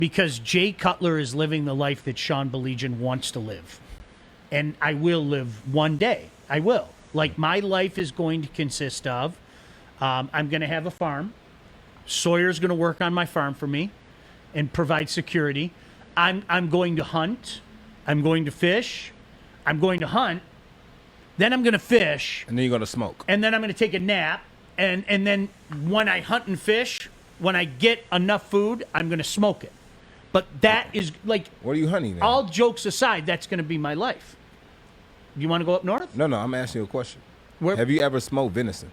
because Jay Cutler is living the life that Sean Baligian wants to live. And I will live one day. I will. Like, my life is going to consist of, I'm going to have a farm. Sawyer's going to work on my farm for me and provide security. I'm going to hunt. I'm going to fish. I'm going to hunt. Then I'm going to fish. And then you're going to smoke. And then I'm going to take a nap. And then when I hunt and fish, when I get enough food, I'm going to smoke it. But that is like... What are you hunting then? All jokes aside, that's going to be my life. You want to go up north? No, I'm asking you a question. Where, have you ever smoked venison?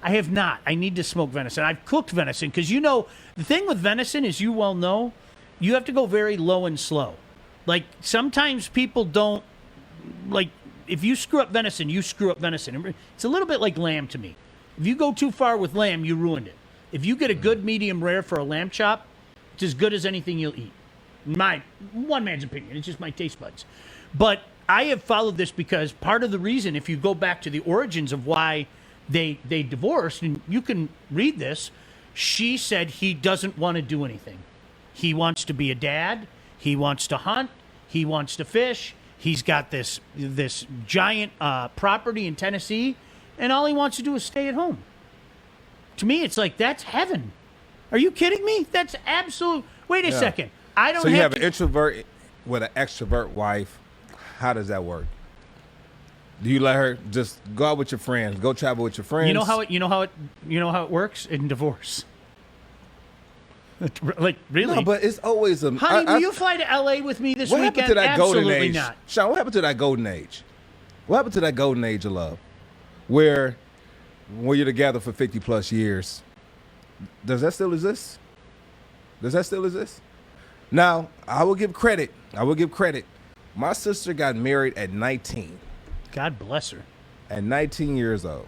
I have not. I need to smoke venison. I've cooked venison because, you know, the thing with venison is, you well know, you have to go very low and slow. Like, sometimes people don't, like, if you screw up venison, you screw up venison. It's a little bit like lamb to me. If you go too far with lamb, you ruined it. If you get a good medium rare for a lamb chop, it's as good as anything you'll eat. My one man's opinion. It's just my taste buds. But I have followed this because part of the reason, if you go back to the origins of why they divorced, and you can read this, she said he doesn't want to do anything. He wants to be a dad. He wants to hunt. He wants to fish. He's got this giant property in Tennessee, and all he wants to do is stay at home. To me, it's like, that's heaven. Are you kidding me? That's absolute. Wait a second. I don't. So you have an introvert with an extrovert wife. How does that work? Do you let her just go out with your friends, go travel with your friends? You know how it works in divorce. Like, really? No, but it's always a. Honey, will you fly to L.A. with me this weekend? What happened to that golden Absolutely age? not. Sean, what happened to that golden age? What happened to that golden age of love, where you're together for 50 plus years? Does that still exist? Does that still exist? Now, I will give credit. My sister got married at 19. God bless her. At 19 years old.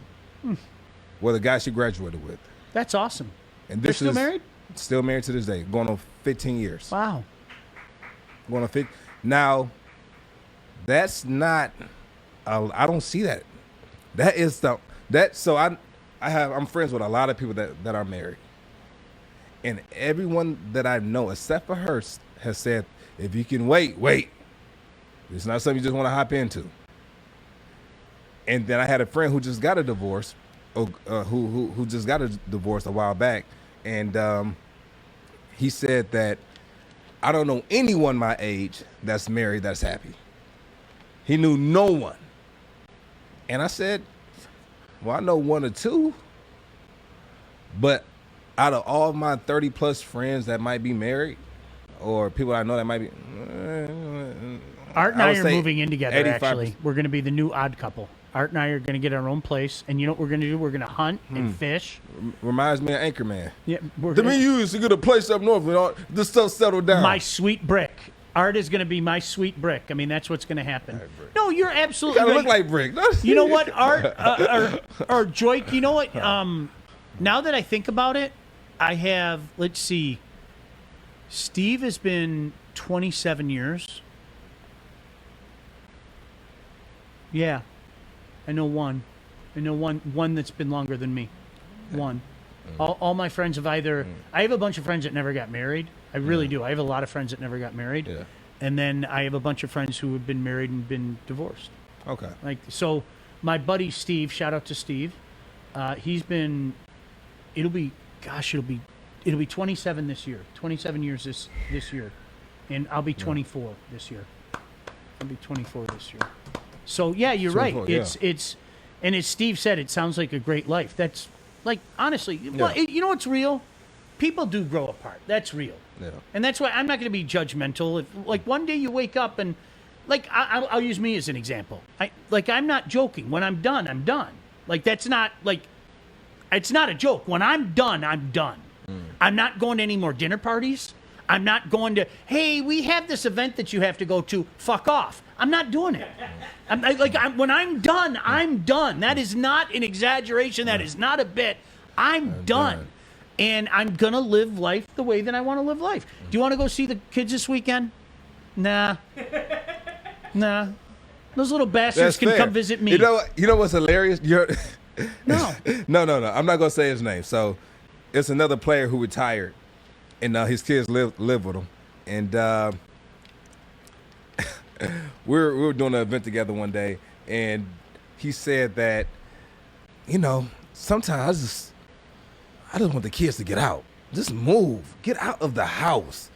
With a guy she graduated with. That's awesome. And They're still married? Still married to this day. Going on 15 years. Wow. Going on 15. Now, that's not. I don't see that. That is the that. So I'm friends with a lot of people that are married, and everyone that I know, except for her, has said, if you can wait. It's not something you just want to hop into. And then I had a friend who just got a divorce, who just got a divorce a while back, and he said that I don't know anyone my age that's married that's happy. He knew no one. And I said, well, I know one or two, but out of all my 30 plus friends that might be married, or people I know that might be, Art and I are moving in together. 85%. Actually, we're going to be the new odd couple. Art and I are going to get our own place, and you know what we're going to do? We're going to hunt and fish. Reminds me of Anchorman. Yeah, You used to get a place up north when all this stuff settled down. My sweet brick. Art is going to be my sweet brick. I mean, that's what's going to happen. No, you're absolutely You gotta right. look like brick. You know what, Art or Joique? You know what? Now that I think about it, I have. Let's see. Steve has been 27 years. Yeah, I know one. I know one that's been longer than me. One. All my friends have either. I have a bunch of friends that never got married. I really do. I have a lot of friends that never got married. Yeah. And then I have a bunch of friends who have been married and been divorced. Okay. Like, so my buddy Steve, shout out to Steve. He's been. It'll be 27 this year. 27 years this year, and I'll be 24 this year. I'll be 24 this year. So yeah, you're right. It's and as Steve said, it sounds like a great life. That's like, honestly, well, you know what's real? People do grow apart. That's real. Yeah. And that's why I'm not going to be judgmental. If, like, one day you wake up and, like, I'll use me as an example. I'm not joking. When I'm done, I'm done. Like, that's not, like, it's not a joke. When I'm done, I'm done. I'm not going to any more dinner parties. I'm not going to, hey, we have this event that you have to go to. Fuck off. I'm not doing it. When I'm done, I'm done. That is not an exaggeration. That is not a bit. I'm done. And I'm going to live life the way that I want to live life. Do you want to go see the kids this weekend? Nah. Those little bastards can come visit me. You know what's hilarious? No. No. I'm not going to say his name. So it's another player who retired, and his kids live with him. And we were doing an event together one day, and he said that, sometimes I just want the kids to get out. Just move. Get out of the house.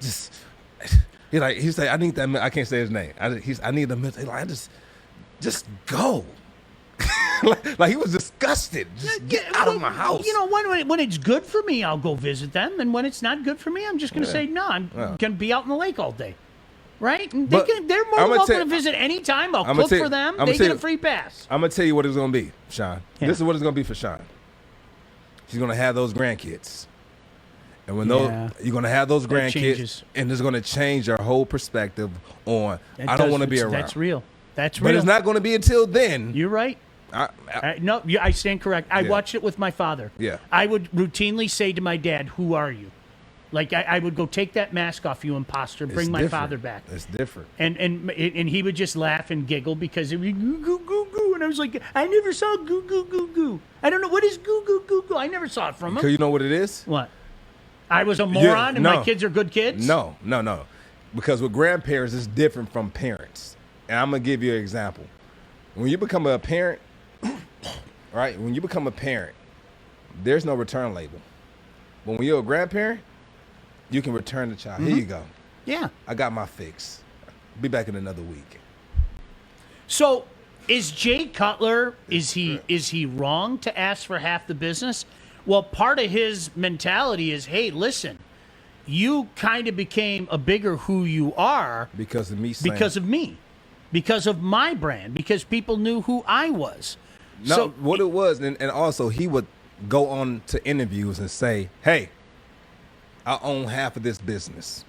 He's like, I need that. I can't say his name. I need the mental. Like, just go. like he was disgusted. Just get out of my house. When it's good for me, I'll go visit them, and when it's not good for me, I'm just going to say no. I'm going to be out in the lake all day, right? And they're more than welcome to visit anytime. I'll cook for them. They get a free pass. I'm going to tell you what it's going to be, Sean. Yeah. This is what it's going to be for Sean. She's going to have those grandkids. And when you're going to have those grandkids, and it's going to change your whole perspective on, I don't want to be around. That's real. But it's not going to be until then. You're right. I stand correct. I watched it with my father. Yeah. I would routinely say to my dad, "Who are you?" Like I would go, "Take that mask off, you imposter. Bring my father back." It's different. And he would just laugh and giggle because it would be goo goo goo goo, and I was like, "I never saw goo goo goo goo. I don't know what is goo goo goo goo. I never saw it from him." Because you know what it is? What? I was a moron and my kids are good kids? No. Because with grandparents, it's different from parents. And I'm going to give you an example. When you become a parent, right? When you become a parent, there's no return label. But when you're a grandparent, you can return the child. Mm-hmm. Here you go. Yeah. I got my fix. Be back in another week. So is Jay Cutler, is he wrong to ask for half the business? Well, part of his mentality is, hey, listen, you kind of became a bigger who you are. Because of me. Because of my brand. Because people knew who I was. No, so, what it was, and also he would go on to interviews and say, hey, I own half of this business.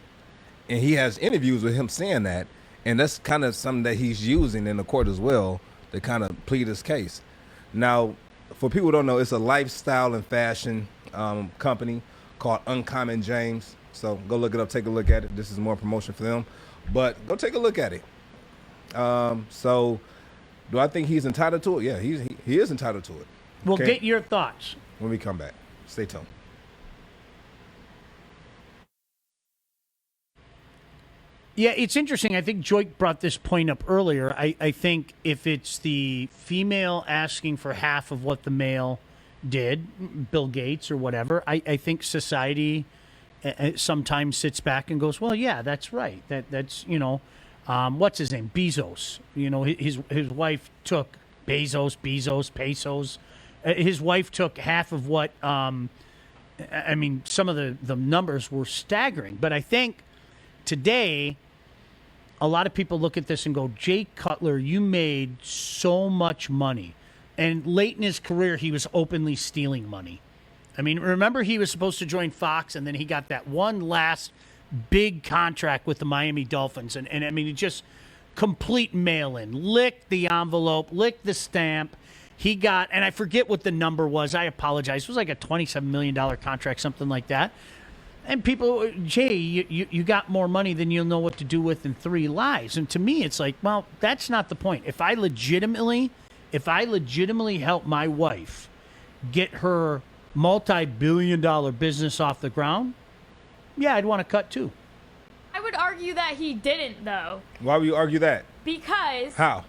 And he has interviews with him saying that, and that's kind of something that he's using in the court as well to kind of plead his case. Now, for people who don't know, it's a lifestyle and fashion company called Uncommon James. So go look it up, take a look at it. This is more promotion for them, but go take a look at it. So do I think he's entitled to it? Yeah, he is entitled to it. We'll get your thoughts when we come back. Stay tuned. Yeah, it's interesting. I think Joique brought this point up earlier. I think if it's the female asking for half of what the male did, Bill Gates or whatever, I think society sometimes sits back and goes, well, yeah, that's right. That's what's his name? Bezos. His wife took Pesos. His wife took half of what, some of the numbers were staggering. But I think today, a lot of people look at this and go, Jay Cutler, you made so much money. And late in his career, he was openly stealing money. I mean, remember he was supposed to join Fox, and then he got that one last big contract with the Miami Dolphins. And it just complete mail-in. Licked the envelope, licked the stamp. He got, and I forget what the number was. I apologize. It was like a $27 million contract, something like that. And people, Jay, you got more money than you'll know what to do with in 3 lives. And to me, it's like, well, that's not the point. If I legitimately help my wife get her multi-billion-dollar business off the ground, yeah, I'd want to cut too. I would argue that he didn't, though. Why would you argue that? Because... How?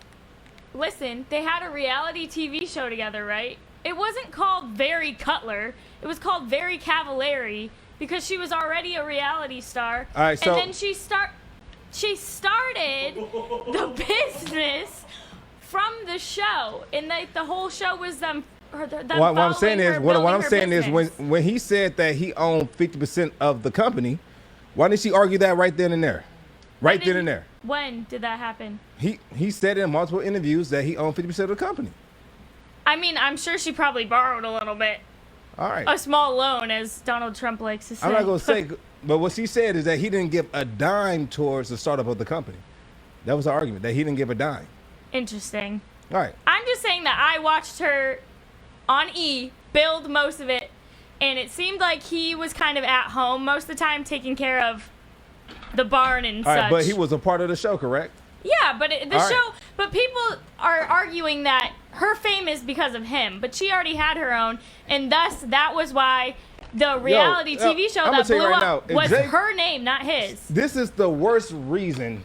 Listen, they had a reality TV show together, right? It wasn't called Very Cutler. It was called Very Cavallari, because she was already a reality star. All right, so... And then she started the business from the show. And the whole show was them what I'm saying is when he said that he owned 50% of the company, why didn't she argue that right then and there? When did that happen? He said in multiple interviews that he owned 50% of the company. I mean, I'm sure she probably borrowed a little bit. All right. A small loan, as Donald Trump likes to say. I'm not going to say, but what she said is that he didn't give a dime towards the startup of the company. That was the argument, that he didn't give a dime. Interesting. All right. I'm just saying that I watched her on E build most of it, and it seemed like he was kind of at home most of the time, taking care of the barn and such. All right, but he was a part of the show, correct? Yeah, but but people are arguing that her fame is because of him, but she already had her own, and thus that was why the reality TV show I'ma that tell you blew right up now, if was Jay- her name, not his. This is the worst reason.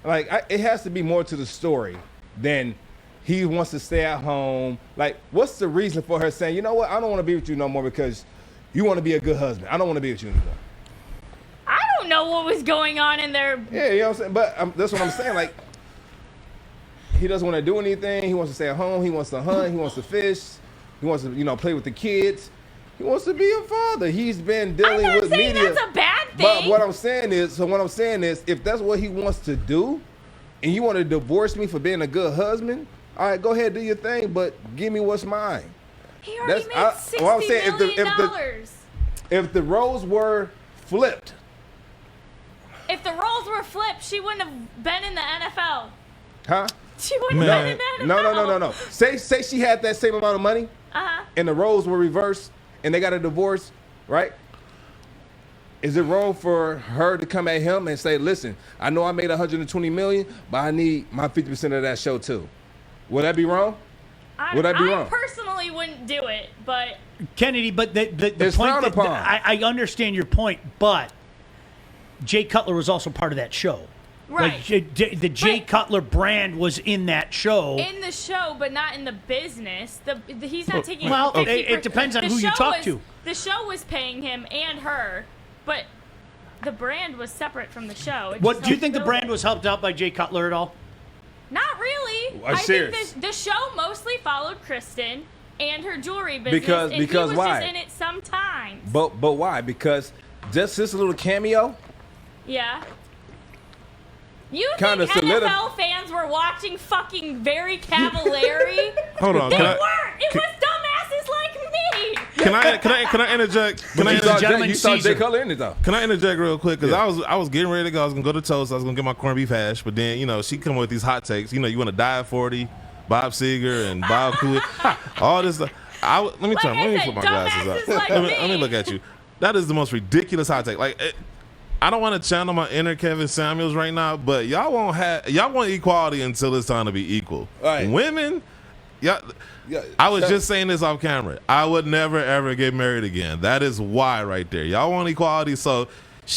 Like, it has to be more to the story than he wants to stay at home. Like, what's the reason for her saying, you know what, I don't want to be with you no more because you want to be a good husband. I don't want to be with you anymore. I don't know what was going on in there. Yeah, you know what I'm saying? But that's what I'm saying. Like, he doesn't want to do anything. He wants to stay at home. He wants to hunt. He wants to fish. He wants to, play with the kids. He wants to be a father. He's been dealing I'm not with saying media. that's a bad thing. But what I'm saying is, if that's what he wants to do, and you want to divorce me for being a good husband, all right, go ahead, do your thing, but give me what's mine. He already made $60 what I'm saying, million. If the roles were flipped, If the roles were flipped, she wouldn't have been in the NFL. huh? She wouldn't have been in the NFL. No. Say she had that same amount of money, and the roles were reversed, and they got a divorce, right? Is it wrong for her to come at him and say, listen, I know I made $120 million, but I need my 50% of that show too? Would that be wrong? Would that be wrong? I personally wouldn't do it, but Kennedy, but the It's point frowned upon. I understand your point, but Jay Cutler was also part of that show. right. Like, the Jay Cutler brand was in that show. In the show, but not in the business. He's not taking. Well, 50%. it depends on The who you show talk was- to. The show was paying him and her, but the brand was separate from the show. It What just do you helped think the build brand it. was helped out by Jay Cutler at all? Not really. I'm I serious. think the show mostly followed Kristin and her jewelry business. Because and he was why? just in it sometimes. But why? Because just this little cameo? Yeah. You Kinda think solidif- NFL fans were watching fucking Very Cavallari? Hold on. They Can weren't. I, It was dumbasses like me. can I interject? Can I Ladies and interject? gentlemen, You saw Jay Caesar. Cutler in it though. Can I interject real quick? Because Yeah. I was getting ready to go. I was gonna go to Toast. I was gonna get my corned beef hash. But then she come with these hot takes. You want to die at 40, Bob Seger and Bob Cooley, all this stuff. Let me Like I said, put my glasses dumbasses up. like Let me me. look at you. That is the most ridiculous hot take. I don't want to channel my inner Kevin Samuels right now, but y'all want equality until it's time to be equal. Right. Women, Yeah, I was so- just saying this off camera. I would never ever get married again. That is why right there. Y'all want equality, so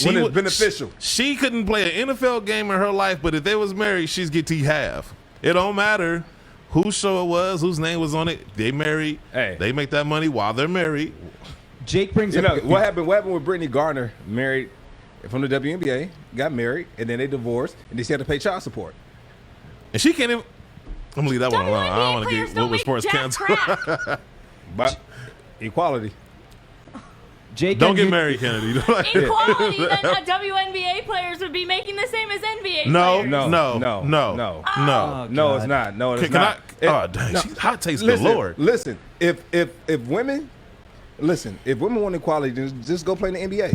When it's beneficial. She couldn't play an NFL game in her life, but if they was married, she's get T half. It don't matter whose show it was, whose name was on it. They married. Hey. They make that money while they're married. Jake brings You up know what happened? What happened with Brittany Garner? Married from the WNBA, got married, and then they divorced, and then she had to pay child support. And she can't even. I'm gonna leave that one alone. I don't WNBA want to players get don't Woodward make Sports jack canceled. crap. But equality. Jake Don't on get you- married, Kennedy. Equality, then WNBA players would be making the same as NBA No, players. No, no, no, no, no. Oh, No, God. it's not. No, it's Can not. I? Oh, dang. Hot takes galore. Listen, if women want equality, then just go play in the NBA.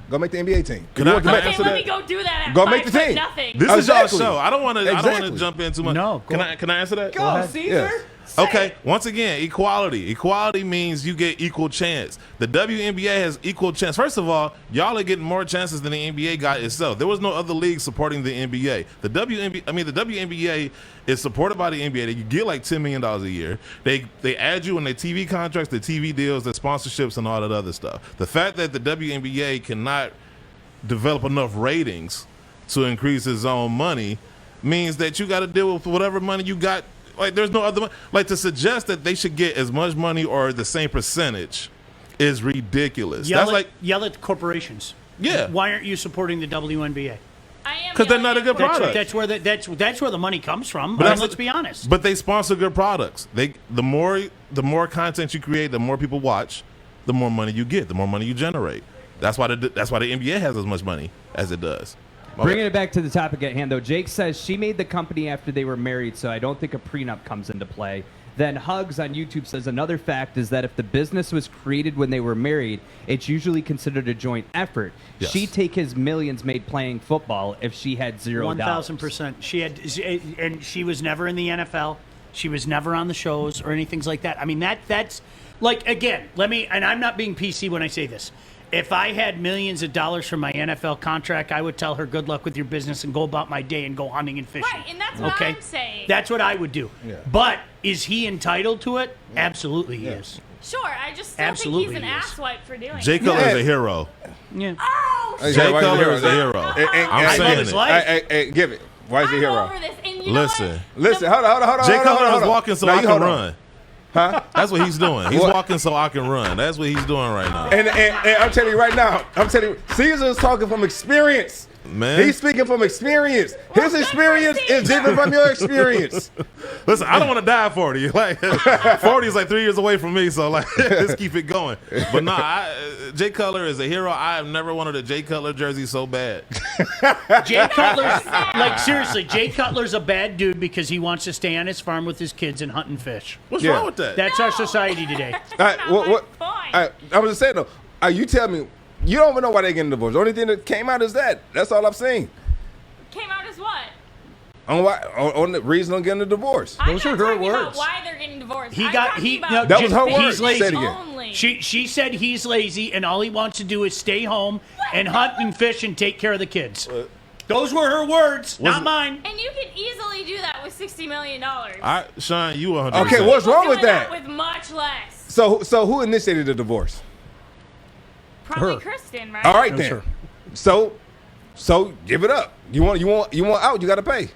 Go make the NBA team. Can You I- want to can I Okay, answer let that? me go do that at Go make the 5'0" team. nothing. This is Exactly. y'all show. I don't want to Exactly. jump in too much. No, go Can I answer that? Go, Yes. Okay, once again, equality. Equality means you get equal chance. The WNBA has equal chance. First of all, y'all are getting more chances than the NBA got itself. There was no other league supporting the NBA. The WNBA is supported by the NBA. They get like $10 million a year. They add you in their TV contracts, the TV deals, the sponsorships, and all that other stuff. The fact that the WNBA cannot develop enough ratings to increase its own money means that you got to deal with whatever money you got. Like, there's no other like to suggest that they should get as much money or the same percentage is ridiculous. Yell at corporations. Yeah. Why aren't you supporting the WNBA? I am 'Cause they're yelling not a at good corporate- product. That's where the money comes from. But I mean, that's- let's be honest. But they sponsor good products. The more content you create, the more people watch, the more money you get, the more money you generate. That's why the NBA has as much money as it does. Bringing it back to the topic at hand, though, Jake says she made the company after they were married, so I don't think a prenup comes into play. Then Hugs on YouTube says another fact is that if the business was created when they were married, it's usually considered a joint effort. Yes. She'd take his millions made playing football if she had $0. 1,000%. And she was never in the NFL. She was never on the shows or anything like that. I mean, that's like, again, and I'm not being PC when I say this. If I had millions of dollars from my NFL contract, I would tell her good luck with your business and go about my day and go hunting and fishing. Right, and that's what I'm saying. That's what I would do. Yeah. But is he entitled to it? Absolutely he is. Sure, I just still Absolutely think he's an he is. asswipe for doing Jay it. Cutler is Yeah. a hero. Yeah. Oh, Hey, Jay why is he Cutler is a hero. And- I'm I love saying his it. life. Hey, give it. Why is he a I'm hero? over this. And you Listen. know what? Listen, hold on. Jay hold Cutler on. is walking so Now I you can hold on. run. Huh? That's what he's doing. He's What? walking so I can run. That's what he's doing right now. And I'm telling you right now, Caesar is talking from experience. Man. He's speaking from experience. His experience is different from your experience. Listen, I don't want to die at 40. Like 40 is like 3 years away from me, so like let's keep it going. But nah, Jay Cutler is a hero. I have never wanted a Jay Cutler jersey so bad. Jay Cutler's like seriously. Jay Cutler's a bad dude because he wants to stay on his farm with his kids and hunt and fish. What's Yeah. wrong with that? That's our society today. That's not my point. I was just saying though. You tell me, you don't even know why they're getting divorced. The only thing that came out is that. That's all I've seen. Came out as what? On the reason I'm getting a divorce. I'm Those not are her talking about words. why they're getting divorced. He I'm got talking he. about No, That was her he's words. lazy. Say it again. only. She said he's lazy and all he wants to do is stay home and hunt and fish and take care of the kids. Those were her words, not mine. And you can easily do that with $60 million. Sean, you 100%. Okay, what's wrong with Doing that? With much less. So who initiated the divorce? Probably Her. Kristin, right? All right That was then. her. So give it up. You want out? You got to pay.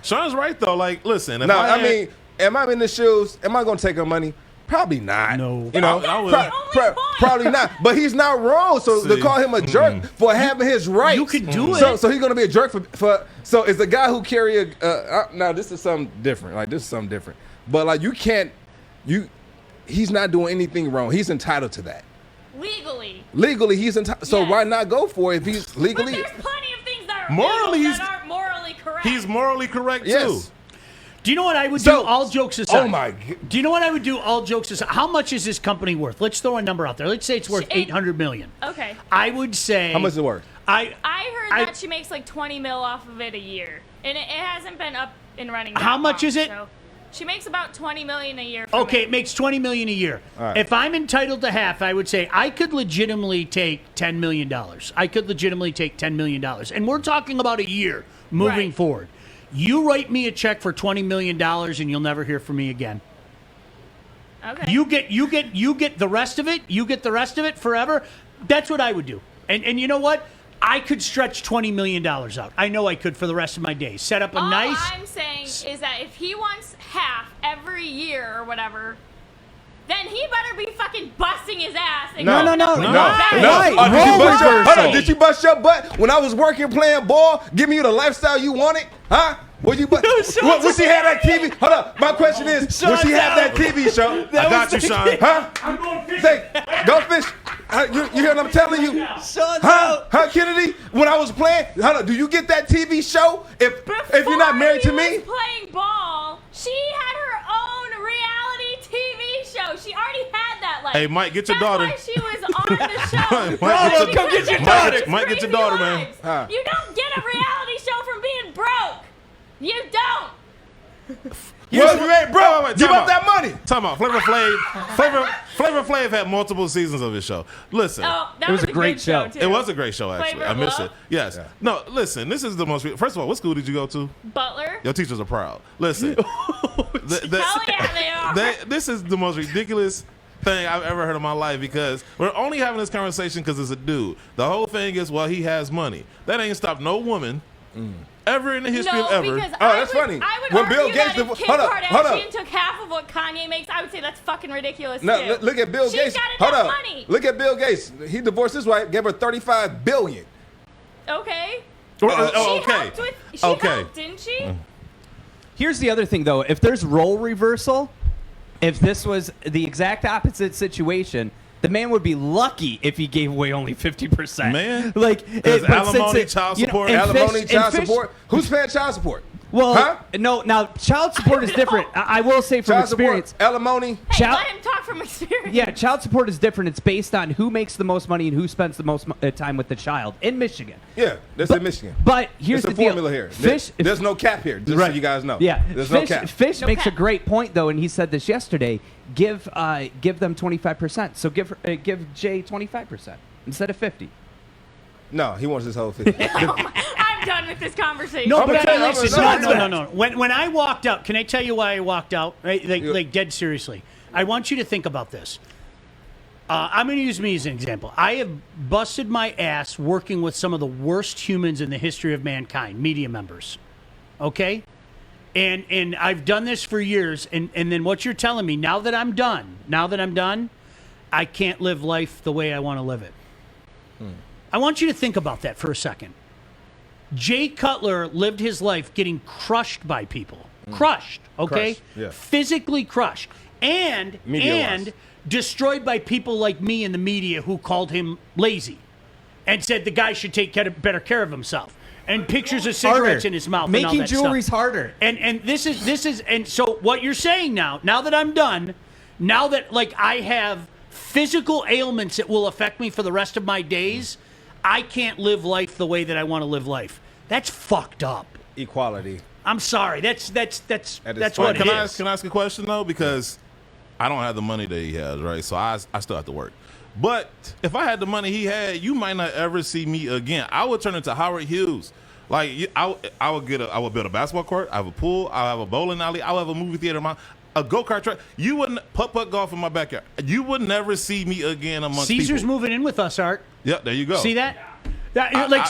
Sean's right though. Like, listen, if No, I I had- mean, am I in the shoes? Am I going to take her money? Probably not. No. You know, I would. That's the only point. probably not. But he's not wrong. So to See. call him a jerk for having his rights. You could do So it. so he's going to be a jerk for. So it's the guy who carry a. Now this is something different. Like this is something different. But like you can't. He's not doing anything wrong. He's entitled to that. Legally, he's entitled. So Yes. why not go for it if he's But legally? there's plenty of things that are Morally, legal he's- that aren't morally correct. he's morally correct too. Yes. Do you know what I would So- do? All jokes aside. Oh my. Do you know what I would do? All jokes aside. How much is this company worth? Let's throw a number out there. Let's say it's worth $800 million. Okay. I would say. How much is it worth? I heard I- that she makes like 20 mil off of it a year, and it hasn't been up and running. That How much long, is it? So she makes about 20 million a year. From Okay, it. it makes $20 million a year. All right. If I'm entitled to half, I would say I could legitimately take $10 million. I could legitimately take $10 million. And we're talking about a year moving Right. forward. You write me a check for $20 million and you'll never hear from me again. Okay. You get the rest of it. You get the rest of it forever. That's what I would do. And you know what? I could stretch $20 million out. I know I could for the rest of my days. Set up a All nice. I'm saying is that if he wants half every year or whatever, then he better be fucking busting his ass. And No. going No. up with No. back. Right. Did you Role bust your, hold reversal. on, did you bust your butt when I was working playing ball, giving you the lifestyle you wanted? Huh? Would you bust? Would she have that TV? Hold up. My question is, would she have that TV show? I got you, Sean. Huh? I'm going fishing. Say, go fish. You hear what I'm telling you? Huh, Kennedy? When I was playing, hold on, do you get that TV show if you're not married to Before he me? was playing ball, she had her own reality TV show. She already had that. Like, Hey, Mike, get your that's daughter. why she was on the show. Mike, Because come get your she daughter. lives Mike, get your crazy daughter, man. lives. Huh. You don't get a reality show from being broke. You don't. Well, you ain't broke. Wait, Give time up out. that money. Talking about Flavor Flav had multiple seasons of his show. Listen. Oh, that It was a good great show. too. It was a great show, actually. Flavor I of missed Love? it. Yes. Yeah. No, listen. This is the most. First of all, what school did you go to? Butler. Your teachers are proud. Listen. Hell yeah, they are. This is the most ridiculous thing I've ever heard in my life because we're only having this conversation because it's a dude. The whole thing is, well, he has money. That ain't stopped no woman ever in the history No, of ever. because Oh, that's funny. I would When argue Bill Gates that if div- Kim hold up, hold Kardashian up. took half of what Kanye makes, I would say that's fucking ridiculous No, too. look at Bill She's Gates. got Hold enough up. money. Look at Bill Gates. He divorced his wife, gave her $35 billion. Okay. Oh, She helped with. She Okay. helped, didn't she? Here's the other thing, though. If there's role reversal, if this was the exact opposite situation, the man would be lucky if he gave away only 50%. Man. Like, There's but since alimony, child you know, support. and Alimony, Fish- child and Fish- support. Who's paying child support? Well, Huh? no. Now, child support is different. I will say from Child experience. support, alimony. Hey, Child- let him talk from experience. Yeah, child support is different. It's based on who makes the most money and who spends the most time with the child in Michigan. Yeah, that's in Michigan. But here's It's the a formula deal. here. Fish, There's no cap here, just so you guys know. Yeah, There's no Fish, cap. Fish No makes a cap. great point though, and he said this yesterday. Give them 25%. So give Jay 25% instead of 50. No, he wants his whole 50. I'm done with this conversation. No, I'm but gonna tell you, listen, I'm gonna- no. When I walked out, can I tell you why I walked out? Right? Like dead seriously. I want you to think about this. I'm going to use me as an example. I have busted my ass working with some of the worst humans in the history of mankind, media members. Okay? And I've done this for years. And then what you're telling me, now that I'm done, I can't live life the way I want to live it. I want you to think about that for a second. Jay Cutler lived his life getting crushed by people. Crushed, okay? Crushed, yeah. Physically crushed. And destroyed by people like me in the media who called him lazy and said the guy should take better care of himself. And pictures of cigarettes in his mouth. Making and all that jewelry's stuff. harder. And this is and so what you're saying now that I'm done, now that like I have physical ailments that will affect me for the rest of my days, I can't live life the way that I want to live life. That's fucked up. Equality. I'm sorry. That's what fine. it Can I is. ask a question though? Because I don't have the money that he has, right? So I still have to work. But if I had the money he had, you might not ever see me again. I would turn into Howard Hughes. Like I would build a basketball court. I have a pool. I have a bowling alley. I would have a movie theater. A go-kart track. You wouldn't putt golf in my backyard. You would never see me again amongst Caesar's people. moving in with us, Art. Yep, there you go. See that?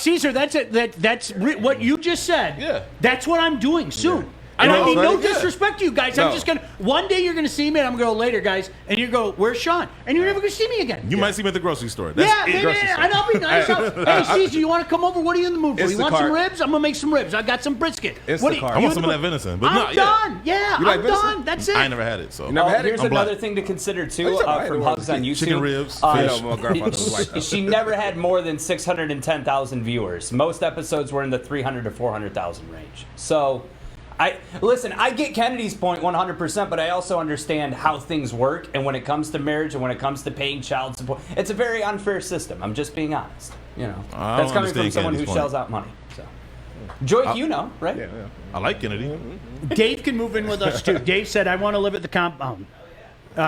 Caesar, that's it. That's what you just said. Yeah. That's what I'm doing soon. Yeah. And I mean, no Yeah. disrespect to you guys. No. I'm just gonna. One day you're gonna see me, and I'm gonna go later, guys, and you go, "Where's Sean?" And you're never gonna see me again. You might see me at the grocery store. Yeah, That's it. maybe, grocery store. and I'll be nice. Hey, Caesar, you want to come over? What are you in the mood for? You want some Instacart. ribs? I'm gonna make some ribs. I got some brisket. What do you- Instacart. I you want some of in that the- venison. But I'm no, yeah. done. Yeah, You I'm like venison? done. That's it. I ain't never had it. So never had it? Here's I'm another black. thing to consider Oh, too you talking from about Hugs on YouTube. Chicken ribs, I fish. know my grandfather was like that. She never had more than 610,000 viewers. Most episodes were in the 300 to 400,000 range. So, I get Kennedy's point 100%, but I also understand how things work. And when it comes to marriage and when it comes to paying child support, it's a very unfair system. I'm just being honest. You know, I that's don't coming from understand someone who Kennedy's shells point. out money. So, Joique, you know, right? Yeah. I like Kennedy. Dave can move in with us too. Dave said, "I want to live at the compound.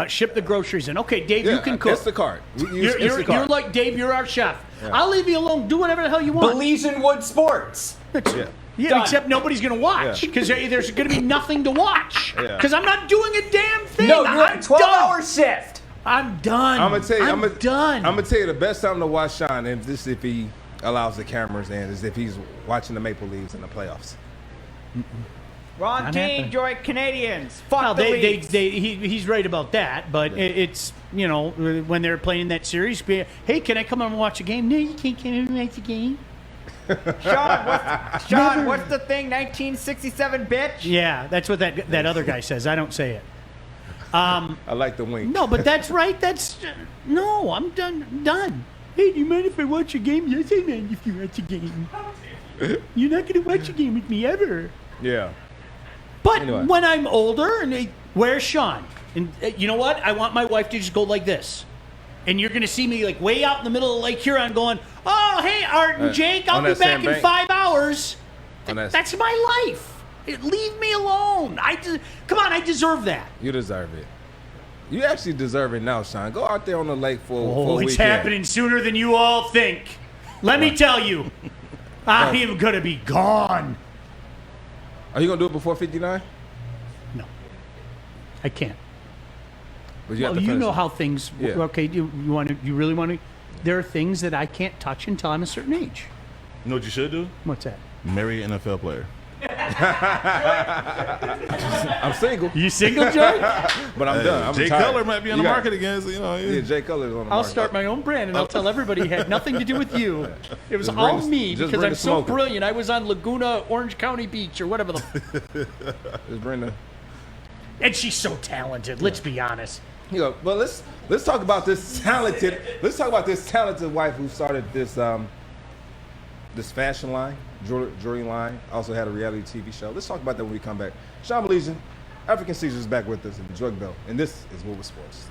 Ship the groceries in." Okay, Dave, you can cook. Instacart. We use You're Instacart. like Dave. You're our chef. I'll leave you alone. Do whatever the hell you want. Baligian Wood Sports. Yeah. Yeah, Done. except nobody's going to watch Yeah. because there's going to be nothing to watch Yeah. because I'm not doing a damn thing. No, you're I'm a 12-hour shift. I'm done. I'm gonna tell you. I'm done. I'm gonna tell you the best time to watch Sean, and this if he allows the cameras in, is if he's watching the Maple Leafs in the playoffs. Wrong Not team, happening. Joique Canadians. Fuck Well, the Leafs. he's right about that, but it's, you know, when they're playing that series, hey, can I come and watch a game? No, you can't come and watch a game. Sean, what's the thing? 1967, bitch. Yeah, that's what that other guy says. I don't say it. I like the wink. No, but that's right. No, I'm done. Hey, do you mind if I watch a game? Yes, I mind if you watch a game. You're not going to watch a game with me ever. Yeah. But Anyway. when I'm older, and where's Sean? And you know what? I want my wife to just go like this. And you're going to see me like way out in the middle of Lake Huron going, "Oh, hey, Art and Jake, I'll on be that back in sandbank? 5 hours." On that- That's my life. Leave me alone. Come on, I deserve that. You deserve it. You actually deserve it now, Sean. Go out there on the lake for a Oh, it's weekend. happening sooner than you all think. Let me tell you, I am going to be gone. Are you gonna do it before 59? No, I can't. But you have Well, to you finish know it. how things. Yeah. Okay, you really want to? There are things that I can't touch until I'm a certain age. You know what you should do? What's that? Marry an NFL player. I'm single, You single, Joe? but I'm done. I'm Jay retired. Cutler might be on You the got- market again. So, you know, Yeah, Jay Cutler's on the I'll market. start my own brand and I'll tell everybody it had nothing to do with you. It was Just all bring the- me just because bring I'm the so smoker. brilliant. I was on Laguna, Orange County Beach, or whatever the. Just bring the. And she's so talented. Let's be honest. You know, but let's talk about this talented. Let's talk about this talented wife who started this this fashion line, jewelry line. Also had a reality TV show. Let's talk about that when we come back. Sean Baligian, African Caesar is back with us in the Drug Belt, and this is Woodward Sports.